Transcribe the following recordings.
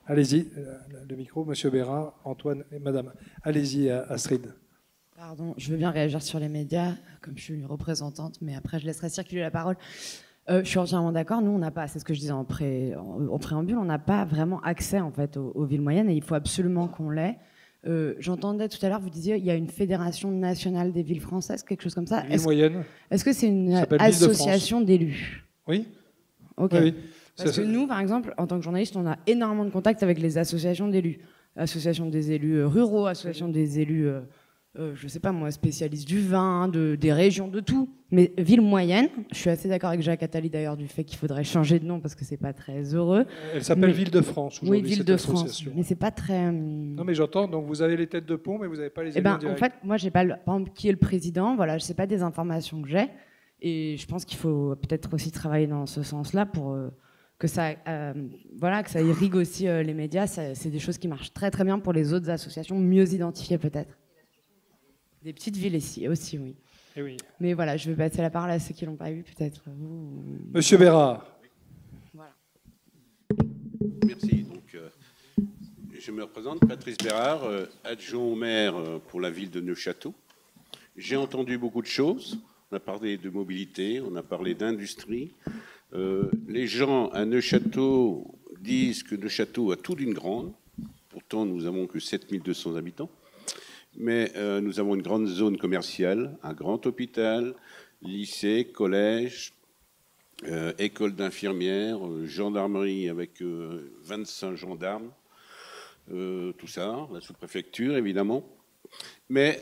Allez-y, le micro, Monsieur Bérard, Antoine et Madame. Allez-y, Astrid. Pardon, je veux bien réagir sur les médias, comme je suis une représentante, mais après je laisserai circuler la parole. Je suis entièrement d'accord. Nous, on n'a pas, c'est ce que je disais en préambule, on n'a pas vraiment accès en fait aux villes moyennes et il faut absolument qu'on l'ait. J'entendais tout à l'heure, vous disiez, il y a une fédération nationale des villes françaises, quelque chose comme ça. Villes moyennes. Est-ce que c'est une association d'élus? Oui. Ok. Oui. Parce que nous, par exemple, en tant que journaliste, on a énormément de contacts avec les associations d'élus. Association des élus ruraux, association des élus, je sais pas moi, spécialistes du vin, des régions, de tout. Mais ville moyenne, je suis assez d'accord avec Jacques Attali d'ailleurs du fait qu'il faudrait changer de nom parce que c'est pas très heureux. Elle s'appelle Ville-de-France aujourd'hui. Oui, Ville-de-France. Mais c'est pas très. Non, mais j'entends. Donc vous avez les têtes de pont, mais vous n'avez pas les élus en direct. En fait, moi, j'ai pas. Par exemple, qui est le président? Voilà, je sais pas des informations que j'ai. Et je pense qu'il faut peut-être aussi travailler dans ce sens-là pour que ça, voilà, que ça irrigue aussi les médias. C'est des choses qui marchent très très bien pour les autres associations, mieux identifiées peut-être. Des petites villes ici aussi, oui. Et oui. Mais voilà, je vais passer la parole à ceux qui l'ont pas eu, peut-être vous. Monsieur Bérard. Voilà. Merci. Donc, je me représente, Patrice Bérard, adjoint au maire pour la ville de Neufchâteau. J'ai entendu beaucoup de choses. On a parlé de mobilité, on a parlé d'industrie. Les gens à Neufchâteau disent que Neufchâteau a tout d'une grande. Pourtant, nous n'avons que 7200 habitants. Mais nous avons une grande zone commerciale, un grand hôpital, lycée, collège, école d'infirmières, gendarmerie avec 25 gendarmes, tout ça, la sous-préfecture évidemment. Mais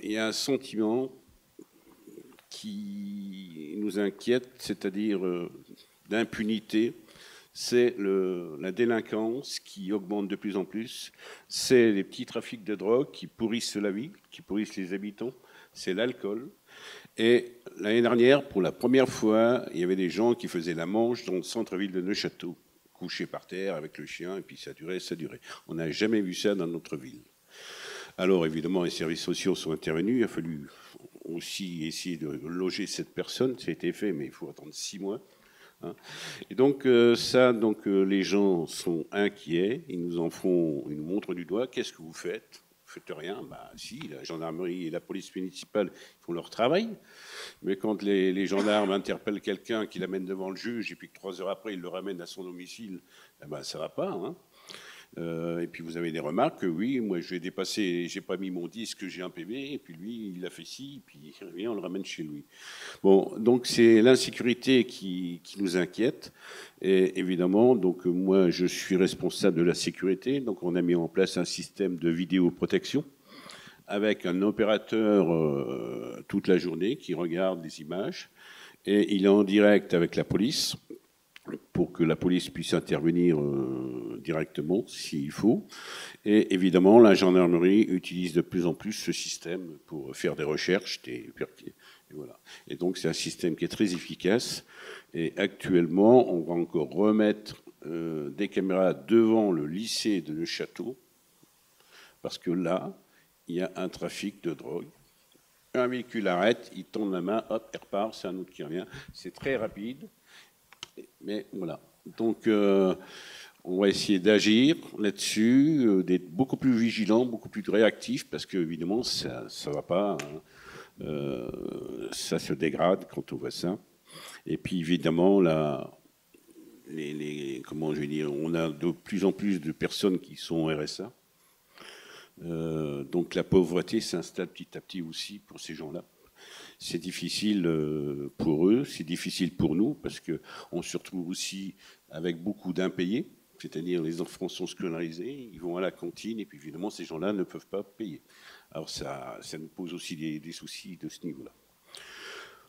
il y a un sentiment qui nous inquiète, c'est-à-dire d'impunité. C'est la délinquance qui augmente de plus en plus. C'est les petits trafics de drogue qui pourrissent la vie, qui pourrissent les habitants. C'est l'alcool. Et l'année dernière, pour la première fois, il y avait des gens qui faisaient la manche dans le centre-ville de Neufchâteau, couchés par terre avec le chien, et puis ça durait, ça durait. On n'a jamais vu ça dans notre ville. Alors évidemment, les services sociaux sont intervenus. Il a fallu aussi essayer de loger cette personne. Ça a été fait, mais il faut attendre 6 mois. Et donc les gens sont inquiets, ils nous montrent du doigt. Qu'est-ce que vous faites? Vous faites rien? Bah si, la gendarmerie et la police municipale font leur travail. Mais quand les gendarmes interpellent quelqu'un, qui l'amène devant le juge, et puis que 3 heures après ils le ramènent à son domicile, eh ben ça va pas. Hein. Et puis vous avez des remarques que oui, moi je vais dépasser, j'ai pas mis mon disque, j'ai un PV, et puis lui il a fait ci, et puis il revient, on le ramène chez lui. Bon, donc c'est l'insécurité qui nous inquiète. Et évidemment, donc moi je suis responsable de la sécurité, donc on a mis en place un système de vidéoprotection avec un opérateur toute la journée qui regarde les images, et il est en direct avec la police, pour que la police puisse intervenir directement s'il faut. Et évidemment, la gendarmerie utilise de plus en plus ce système pour faire des recherches. Et voilà. Et donc, c'est un système qui est très efficace. Et actuellement, on va encore remettre des caméras devant le lycée de Neufchâteau, parce que là, il y a un trafic de drogue. Un véhicule arrête, il tourne la main, hop, il repart, c'est un autre qui revient. C'est très rapide. Mais voilà. Donc, on va essayer d'agir là-dessus, d'être beaucoup plus vigilant, beaucoup plus réactif, parce que évidemment, ça ne va pas. Hein. Ça se dégrade quand on voit ça. Et puis, évidemment, là, comment je vais dire, on a de plus en plus de personnes qui sont au RSA. Donc, la pauvreté s'installe petit à petit aussi pour ces gens-là. C'est difficile pour eux, c'est difficile pour nous, parce qu'on se retrouve aussi avec beaucoup d'impayés, c'est-à-dire les enfants sont scolarisés, ils vont à la cantine, et puis évidemment, ces gens-là ne peuvent pas payer. Alors ça nous pose aussi des soucis de ce niveau-là.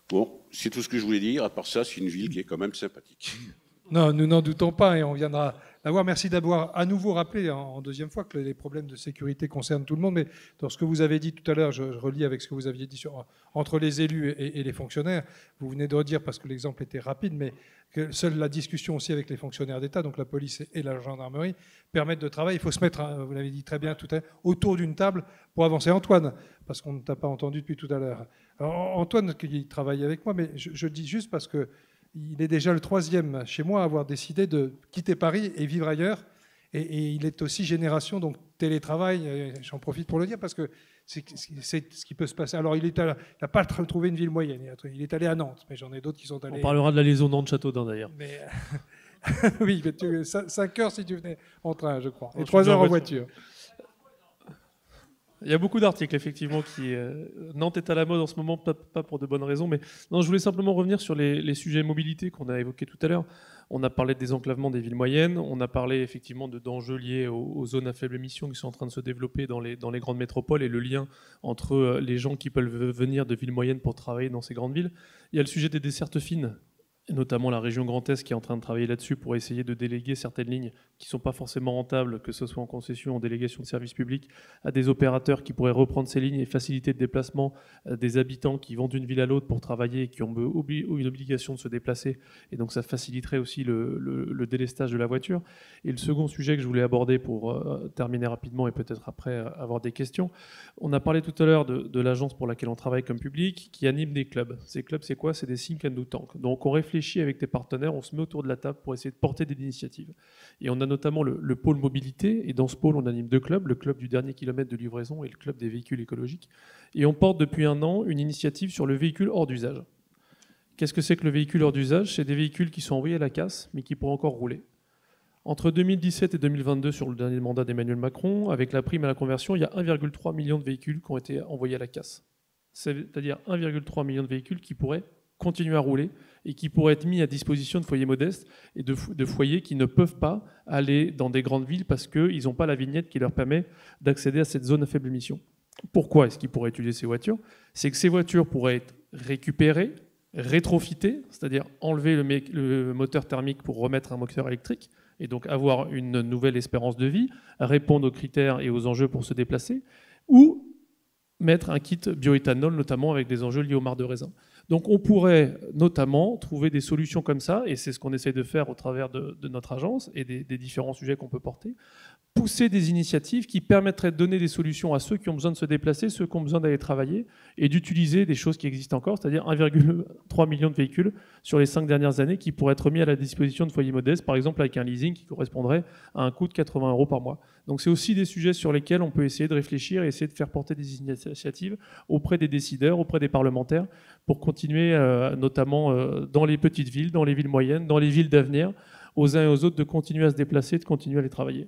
Bon, c'est tout ce que je voulais dire, à part ça, c'est une ville qui est quand même sympathique. Non, nous n'en doutons pas, et on viendra d'avoir. Merci d'avoir à nouveau rappelé en deuxième fois que les problèmes de sécurité concernent tout le monde. Mais dans ce que vous avez dit tout à l'heure, je relis avec ce que vous aviez dit entre les élus et les fonctionnaires. Vous venez de redire, parce que l'exemple était rapide, mais que seule la discussion aussi avec les fonctionnaires d'État, donc la police et la gendarmerie, permettent de travailler. Il faut se mettre, vous l'avez dit très bien tout à l'heure, autour d'une table pour avancer. Antoine, parce qu'on ne t'a pas entendu depuis tout à l'heure. Alors, Antoine, qui travaille avec moi, mais je dis juste parce que il est déjà le 3e chez moi à avoir décidé de quitter Paris et vivre ailleurs. Et il est aussi génération, donc télétravail, j'en profite pour le dire, parce que c'est ce qui peut se passer. Alors, il n'a pas trouvé une ville moyenne, il est allé à Nantes, mais j'en ai d'autres qui sont allés... On parlera de la liaison Nantes-Châteaudun, d'ailleurs. Mais, oui, mais 5 heures si tu venais en train, je crois, et je 3 suis heures en en voiture. Il y a beaucoup d'articles, effectivement, qui... Nantes est à la mode en ce moment, pas pour de bonnes raisons, mais non, je voulais simplement revenir sur les sujets mobilité qu'on a évoqués tout à l'heure. On a parlé de désenclavement des villes moyennes, on a parlé effectivement d'enjeux liés aux zones à faible émission qui sont en train de se développer dans les grandes métropoles et le lien entre les gens qui peuvent venir de villes moyennes pour travailler dans ces grandes villes. Il y a le sujet des dessertes fines, et notamment la région Grand Est qui est en train de travailler là-dessus pour essayer de déléguer certaines lignes qui ne sont pas forcément rentables, que ce soit en concession ou en délégation de services publics, à des opérateurs qui pourraient reprendre ces lignes et faciliter le déplacement des habitants qui vont d'une ville à l'autre pour travailler et qui ont une obligation de se déplacer. Et donc ça faciliterait aussi le délestage de la voiture. Et le second sujet que je voulais aborder pour terminer rapidement et peut-être après avoir des questions, on a parlé tout à l'heure de l'agence pour laquelle on travaille comme public qui anime des clubs. Ces clubs, c'est quoi? C'est des think and do tank. Donc on réfléchit avec tes partenaires, on se met autour de la table pour essayer de porter des initiatives. Et on a notamment le pôle mobilité, et dans ce pôle, on anime 2 clubs, le club du dernier kilomètre de livraison et le club des véhicules écologiques. Et on porte depuis 1 an une initiative sur le véhicule hors d'usage. Qu'est-ce que c'est que le véhicule hors d'usage? C'est des véhicules qui sont envoyés à la casse, mais qui pourraient encore rouler. Entre 2017 et 2022, sur le dernier mandat d'Emmanuel Macron, avec la prime à la conversion, il y a 1,3 million de véhicules qui ont été envoyés à la casse. C'est-à-dire 1,3 million de véhicules qui pourraient continuer à rouler et qui pourraient être mis à disposition de foyers modestes et de foyers qui ne peuvent pas aller dans des grandes villes parce qu'ils n'ont pas la vignette qui leur permet d'accéder à cette zone à faible émission. Pourquoi est-ce qu'ils pourraient utiliser ces voitures? C'est que ces voitures pourraient être récupérées, rétrofitées, c'est-à-dire enlever le moteur thermique pour remettre un moteur électrique et donc avoir une nouvelle espérance de vie, répondre aux critères et aux enjeux pour se déplacer, ou mettre un kit bioéthanol, notamment avec des enjeux liés aux mares de raisin. Donc on pourrait notamment trouver des solutions comme ça, et c'est ce qu'on essaie de faire au travers de notre agence et des différents sujets qu'on peut porter, pousser des initiatives qui permettraient de donner des solutions à ceux qui ont besoin de se déplacer, ceux qui ont besoin d'aller travailler, et d'utiliser des choses qui existent encore, c'est-à-dire 1,3 million de véhicules sur les 5 dernières années qui pourraient être mis à la disposition de foyers modestes, par exemple avec un leasing qui correspondrait à un coût de 80 € par mois. Donc c'est aussi des sujets sur lesquels on peut essayer de réfléchir et essayer de faire porter des initiatives auprès des décideurs, auprès des parlementaires, pour continuer, notamment dans les petites villes, dans les villes moyennes, dans les villes d'avenir, aux uns et aux autres, de continuer à se déplacer, de continuer à aller travailler.